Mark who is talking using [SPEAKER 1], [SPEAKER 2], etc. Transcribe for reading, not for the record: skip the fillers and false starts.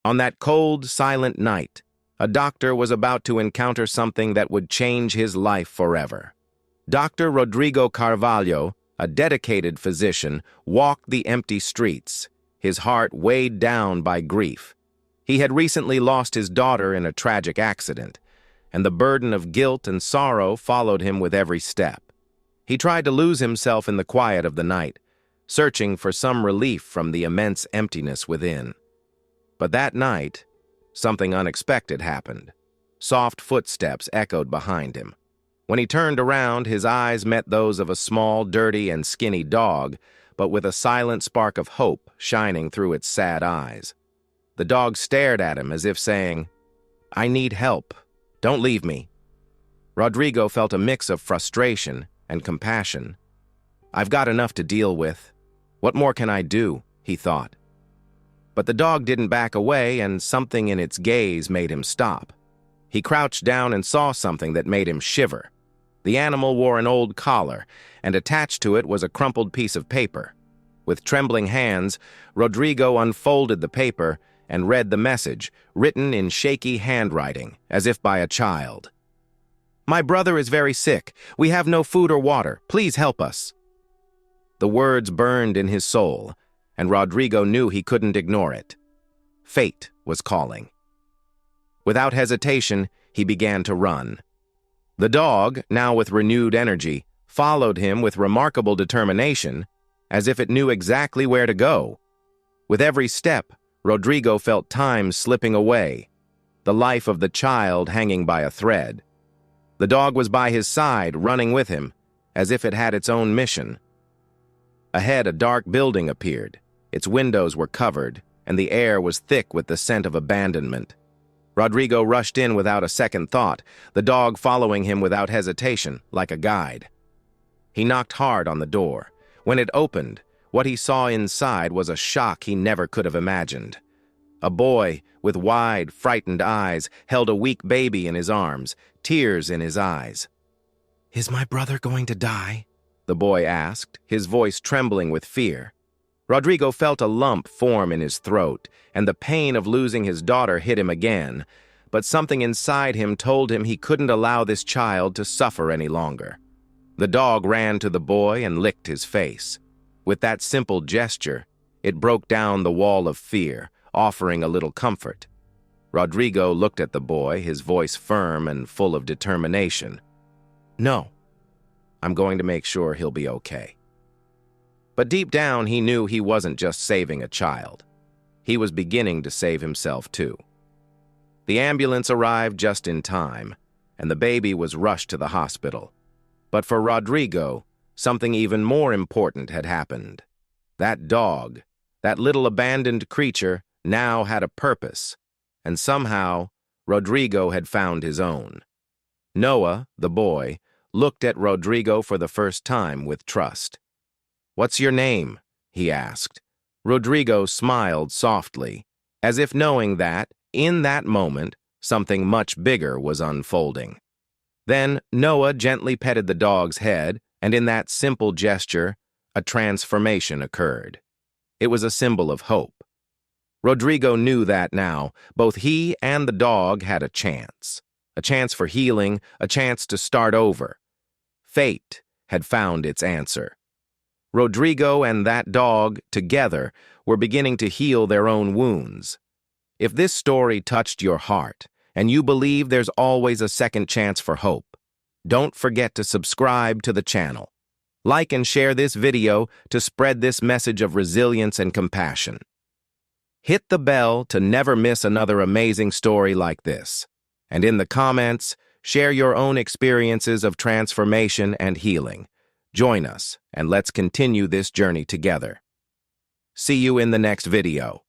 [SPEAKER 1] On that cold, silent night, a doctor was about to encounter something that would change his life forever. Dr. Rodrigo Carvalho, a dedicated physician, walked the empty streets, his heart weighed down by grief. He had recently lost his daughter in a tragic accident, and the burden of guilt and sorrow followed him with every step. He tried to lose himself in the quiet of the night, searching for some relief from the immense emptiness within. But that night, something unexpected happened. Soft footsteps echoed behind him. When he turned around, his eyes met those of a small, dirty, and skinny dog, but with a silent spark of hope shining through its sad eyes. The dog stared at him as if saying, "I need help. Don't leave me." Rodrigo felt a mix of frustration and compassion. "I've got enough to deal with. What more can I do?" he thought. But the dog didn't back away, and something in its gaze made him stop. He crouched down and saw something that made him shiver. The animal wore an old collar, and attached to it was a crumpled piece of paper. With trembling hands, Rodrigo unfolded the paper and read the message, written in shaky handwriting, as if by a child. "My brother is very sick. We have no food or water. Please help us." The words burned in his soul, and Rodrigo knew he couldn't ignore it. Fate was calling. Without hesitation, he began to run. The dog, now with renewed energy, followed him with remarkable determination, as if it knew exactly where to go. With every step, Rodrigo felt time slipping away, the life of the child hanging by a thread. The dog was by his side, running with him, as if it had its own mission. Ahead, a dark building appeared. Its windows were covered, and the air was thick with the scent of abandonment. Rodrigo rushed in without a second thought, the dog following him without hesitation, like a guide. He knocked hard on the door. When it opened, what he saw inside was a shock he never could have imagined. A boy, with wide, frightened eyes, held a weak baby in his arms, tears in his eyes. "Is my brother going to die?" the boy asked, his voice trembling with fear. Rodrigo felt a lump form in his throat, and the pain of losing his daughter hit him again, but something inside him told him he couldn't allow this child to suffer any longer. The dog ran to the boy and licked his face. With that simple gesture, it broke down the wall of fear, offering a little comfort. Rodrigo looked at the boy, his voice firm and full of determination. "No, I'm going to make sure he'll be okay." But deep down, he knew he wasn't just saving a child. He was beginning to save himself, too. The ambulance arrived just in time, and the baby was rushed to the hospital. But for Rodrigo, something even more important had happened. That dog, that little abandoned creature, now had a purpose, and somehow, Rodrigo had found his own. Noah, the boy, looked at Rodrigo for the first time with trust. "What's your name?" he asked. Rodrigo smiled softly, as if knowing that, in that moment, something much bigger was unfolding. Then Noah gently petted the dog's head, and in that simple gesture, a transformation occurred. It was a symbol of hope. Rodrigo knew that now, both he and the dog had a chance for healing, a chance to start over. Fate had found its answer. Rodrigo and that dog, together, were beginning to heal their own wounds. If this story touched your heart, and you believe there's always a second chance for hope, don't forget to subscribe to the channel. Like and share this video to spread this message of resilience and compassion. Hit the bell to never miss another amazing story like this. And in the comments, share your own experiences of transformation and healing. Join us, and let's continue this journey together. See you in the next video.